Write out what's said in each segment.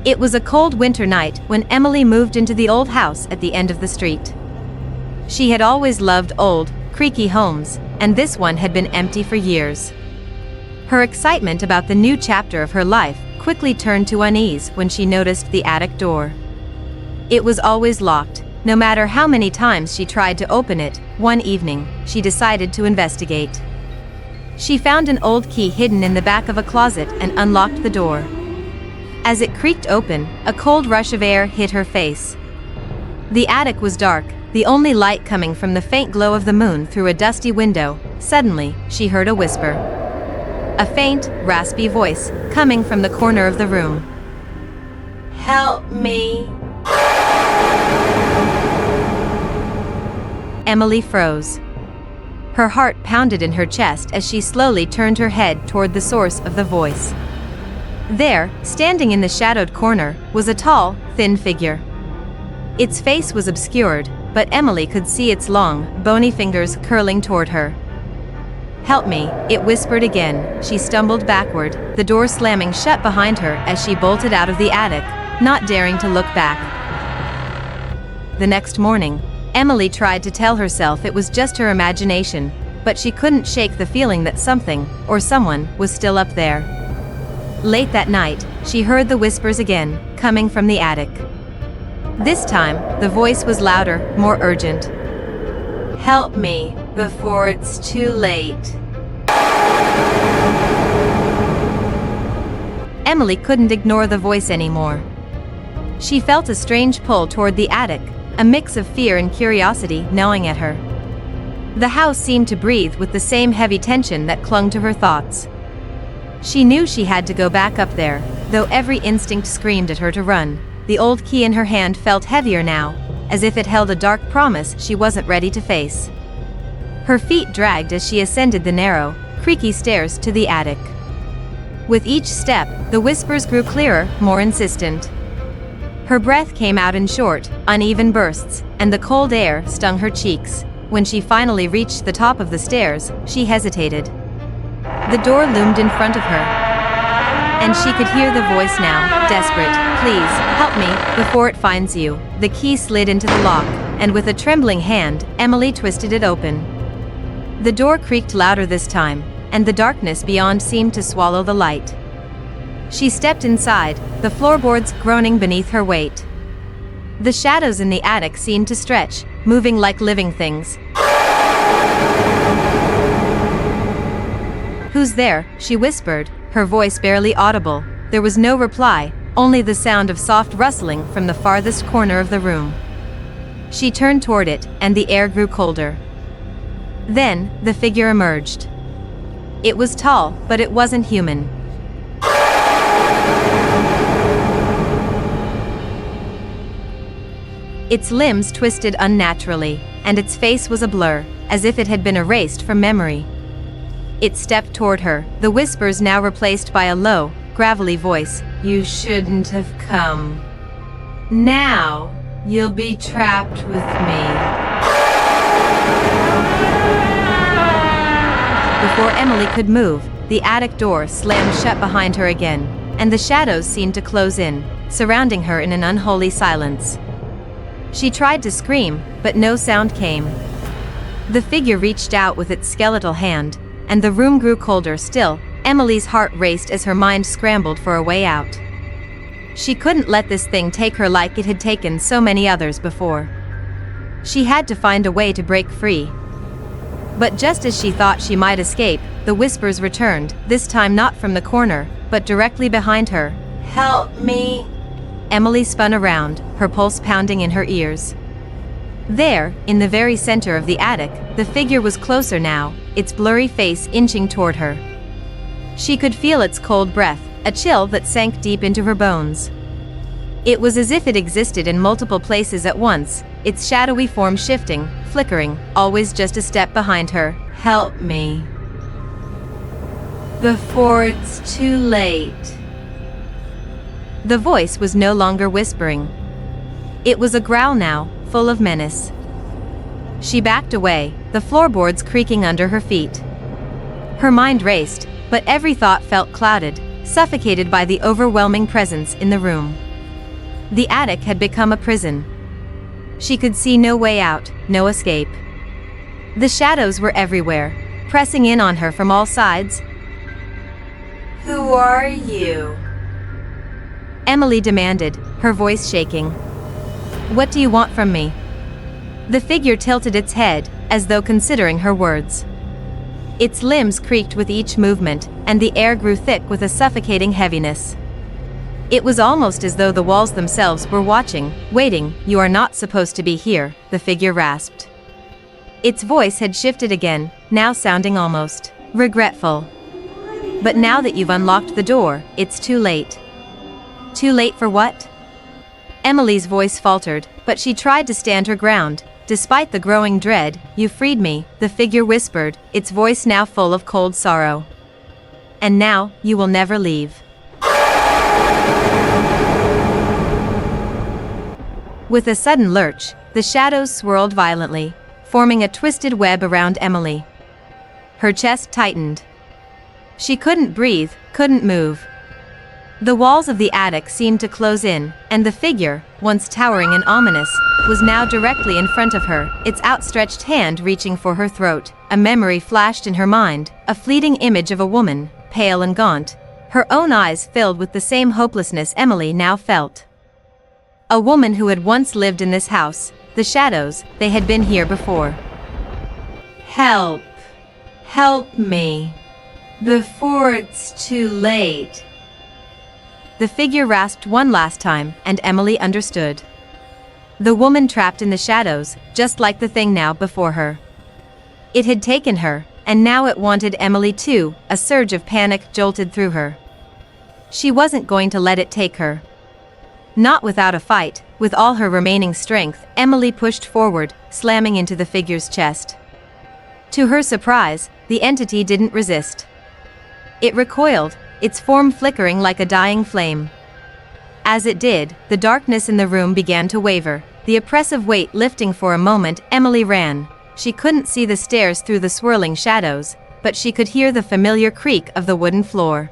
It was a cold winter night when Emily moved into the old house at the end of the street. She had always loved old, creaky homes, and this one had been empty for years. Her excitement about the new chapter of her life quickly turned to unease when she noticed the attic door. It was always locked. No matter how many times she tried to open it, one evening, she decided to investigate. She found an old key hidden in the back of a closet and unlocked the door. As it creaked open, a cold rush of air hit her face. The attic was dark, the only light coming from the faint glow of the moon through a dusty window. Suddenly, she heard a whisper. A faint, raspy voice, coming from the corner of the room. "Help me." Emily froze. Her heart pounded in her chest as she slowly turned her head toward the source of the voice. There, standing in the shadowed corner, was a tall, thin figure. Its face was obscured, but Emily could see its long, bony fingers curling toward her. "Help me," it whispered again. She stumbled backward, the door slamming shut behind her as she bolted out of the attic, not daring to look back. The next morning, Emily tried to tell herself it was just her imagination, but she couldn't shake the feeling that something, or someone, was still up there. Late that night, she heard the whispers again, coming from the attic. This time, the voice was louder, more urgent. "Help me, before it's too late." Emily couldn't ignore the voice anymore. She felt a strange pull toward the attic, a mix of fear and curiosity gnawing at her. The house seemed to breathe with the same heavy tension that clung to her thoughts. She knew she had to go back up there, though every instinct screamed at her to run. The old key in her hand felt heavier now, as if it held a dark promise she wasn't ready to face. Her feet dragged as she ascended the narrow, creaky stairs to the attic. With each step, the whispers grew clearer, more insistent. Her breath came out in short, uneven bursts, and the cold air stung her cheeks. When she finally reached the top of the stairs, she hesitated. The door loomed in front of her, and she could hear the voice now, desperate. "Please, help me, before it finds you." The key slid into the lock, and with a trembling hand, Emily twisted it open. The door creaked louder this time, and the darkness beyond seemed to swallow the light. She stepped inside, the floorboards groaning beneath her weight. The shadows in the attic seemed to stretch, moving like living things. "Who's there?" she whispered, her voice barely audible. There was no reply, only the sound of soft rustling from the farthest corner of the room. She turned toward it, and the air grew colder. Then, the figure emerged. It was tall, but it wasn't human. Its limbs twisted unnaturally, and its face was a blur, as if it had been erased from memory. It stepped toward her, the whispers now replaced by a low, gravelly voice. "You shouldn't have come. Now, you'll be trapped with me." Before Emily could move, the attic door slammed shut behind her again, and the shadows seemed to close in, surrounding her in an unholy silence. She tried to scream, but no sound came. The figure reached out with its skeletal hand, and the room grew colder still. Emily's heart raced as her mind scrambled for a way out. She couldn't let this thing take her like it had taken so many others before. She had to find a way to break free. But just as she thought she might escape, the whispers returned, this time not from the corner, but directly behind her. "Help me." Emily spun around, her pulse pounding in her ears. There, in the very center of the attic, the figure was closer now, its blurry face inching toward her. She could feel its cold breath, a chill that sank deep into her bones. It was as if it existed in multiple places at once, its shadowy form shifting, flickering, always just a step behind her. "Help me, before it's too late." The voice was no longer whispering. It was a growl now, full of menace. She backed away, the floorboards creaking under her feet. Her mind raced, but every thought felt clouded, suffocated by the overwhelming presence in the room. The attic had become a prison. She could see no way out, no escape. The shadows were everywhere, pressing in on her from all sides. "Who are you?" Emily demanded, her voice shaking. "What do you want from me?" The figure tilted its head, as though considering her words. Its limbs creaked with each movement, and the air grew thick with a suffocating heaviness. It was almost as though the walls themselves were watching, waiting. "You are not supposed to be here," the figure rasped. Its voice had shifted again, now sounding almost regretful. "But now that you've unlocked the door, it's too late." "Too late for what?" Emily's voice faltered, but she tried to stand her ground. Despite the growing dread, "You freed me," the figure whispered, its voice now full of cold sorrow. "And now, you will never leave." With a sudden lurch, the shadows swirled violently, forming a twisted web around Emily. Her chest tightened. She couldn't breathe, couldn't move. The walls of the attic seemed to close in, and the figure, once towering and ominous, was now directly in front of her, its outstretched hand reaching for her throat. A memory flashed in her mind, a fleeting image of a woman, pale and gaunt, her own eyes filled with the same hopelessness Emily now felt. A woman who had once lived in this house. The shadows, they had been here before. "Help! Help me! Before it's too late!" The figure rasped one last time, and Emily understood. The woman trapped in the shadows, just like the thing now before her. It had taken her, and now it wanted Emily too. A surge of panic jolted through her. She wasn't going to let it take her. Not without a fight. With all her remaining strength, Emily pushed forward, slamming into the figure's chest. To her surprise, the entity didn't resist. It recoiled, its form flickering like a dying flame. As it did, the darkness in the room began to waver, the oppressive weight lifting. For a moment, Emily ran. She couldn't see the stairs through the swirling shadows, but she could hear the familiar creak of the wooden floor.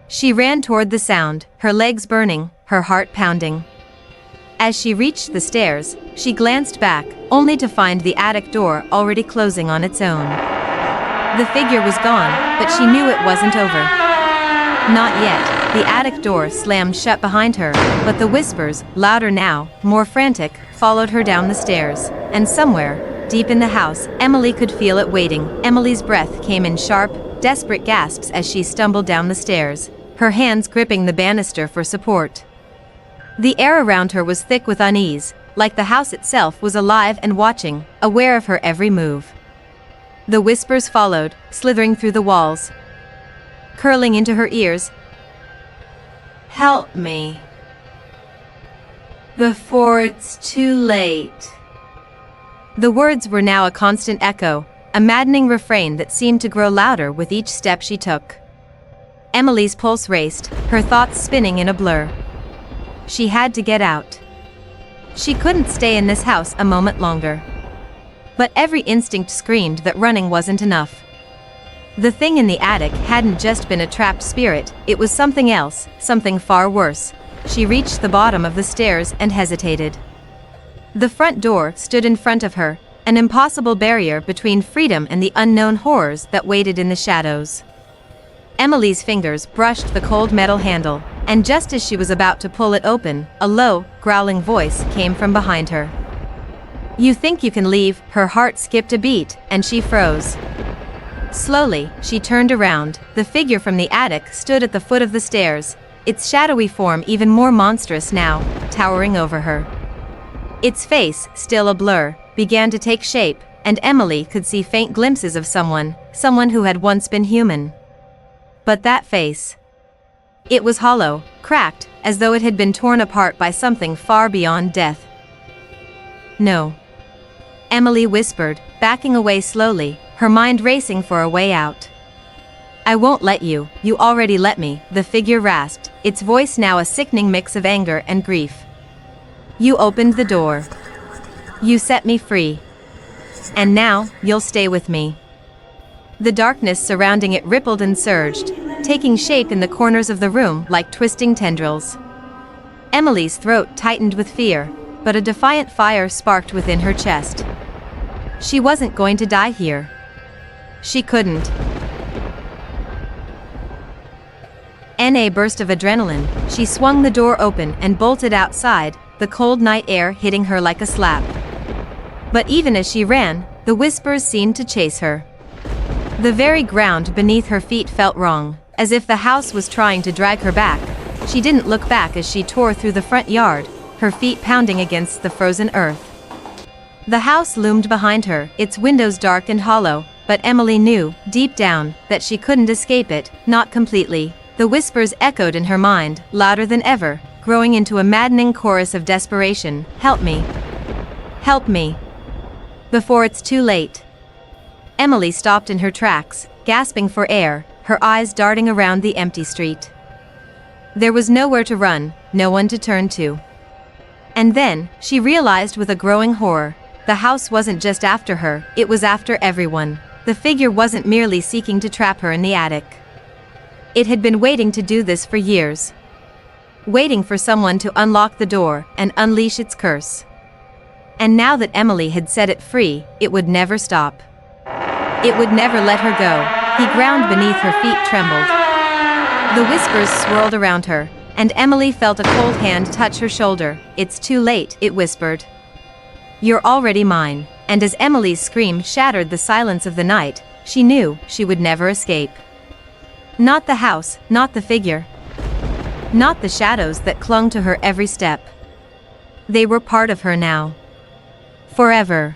She ran toward the sound, her legs burning, her heart pounding. As she reached the stairs, she glanced back, only to find the attic door already closing on its own. The figure was gone, but she knew it wasn't over. Not yet. The attic door slammed shut behind her, but the whispers, louder now, more frantic, followed her down the stairs. And somewhere, deep in the house, Emily could feel it waiting. Emily's breath came in sharp, desperate gasps as she stumbled down the stairs, her hands gripping the banister for support. The air around her was thick with unease, like the house itself was alive and watching, aware of her every move. The whispers followed, slithering through the walls, curling into her ears. "Help me. Before it's too late." The words were now a constant echo, a maddening refrain that seemed to grow louder with each step she took. Emily's pulse raced, her thoughts spinning in a blur. She had to get out. She couldn't stay in this house a moment longer. But every instinct screamed that running wasn't enough. The thing in the attic hadn't just been a trapped spirit, it was something else, something far worse. She reached the bottom of the stairs and hesitated. The front door stood in front of her, an impossible barrier between freedom and the unknown horrors that waited in the shadows. Emily's fingers brushed the cold metal handle, and just as she was about to pull it open, a low, growling voice came from behind her. "You think you can leave?" Her heart skipped a beat, and she froze. Slowly, she turned around. The figure from the attic stood at the foot of the stairs, its shadowy form even more monstrous now, towering over her. Its face, still a blur, began to take shape, and Emily could see faint glimpses of someone who had once been human. But that face, it was hollow, cracked, as though it had been torn apart by something far beyond death. "No," Emily whispered, backing away slowly, her mind racing for a way out. "I won't let you, you already let me," the figure rasped, its voice now a sickening mix of anger and grief. "You opened the door. You set me free. And now, you'll stay with me." The darkness surrounding it rippled and surged, taking shape in the corners of the room like twisting tendrils. Emily's throat tightened with fear, but a defiant fire sparked within her chest. She wasn't going to die here. She couldn't. In a burst of adrenaline, she swung the door open and bolted outside, the cold night air hitting her like a slap. But even as she ran, the whispers seemed to chase her. The very ground beneath her feet felt wrong, as if the house was trying to drag her back. She didn't look back as she tore through the front yard, her feet pounding against the frozen earth. The house loomed behind her, its windows dark and hollow, but Emily knew, deep down, that she couldn't escape it, not completely. The whispers echoed in her mind, louder than ever, growing into a maddening chorus of desperation. Help me. Help me. Before it's too late. Emily stopped in her tracks, gasping for air, her eyes darting around the empty street. There was nowhere to run, no one to turn to. And then, she realized with a growing horror, the house wasn't just after her, it was after everyone. The figure wasn't merely seeking to trap her in the attic. It had been waiting to do this for years. Waiting for someone to unlock the door and unleash its curse. And now that Emily had set it free, it would never stop. It would never let her go. The ground beneath her feet trembled. The whispers swirled around her, and Emily felt a cold hand touch her shoulder. It's too late, it whispered. You're already mine. And as Emily's scream shattered the silence of the night, she knew she would never escape. Not the house, not the figure. Not the shadows that clung to her every step. They were part of her now. Forever.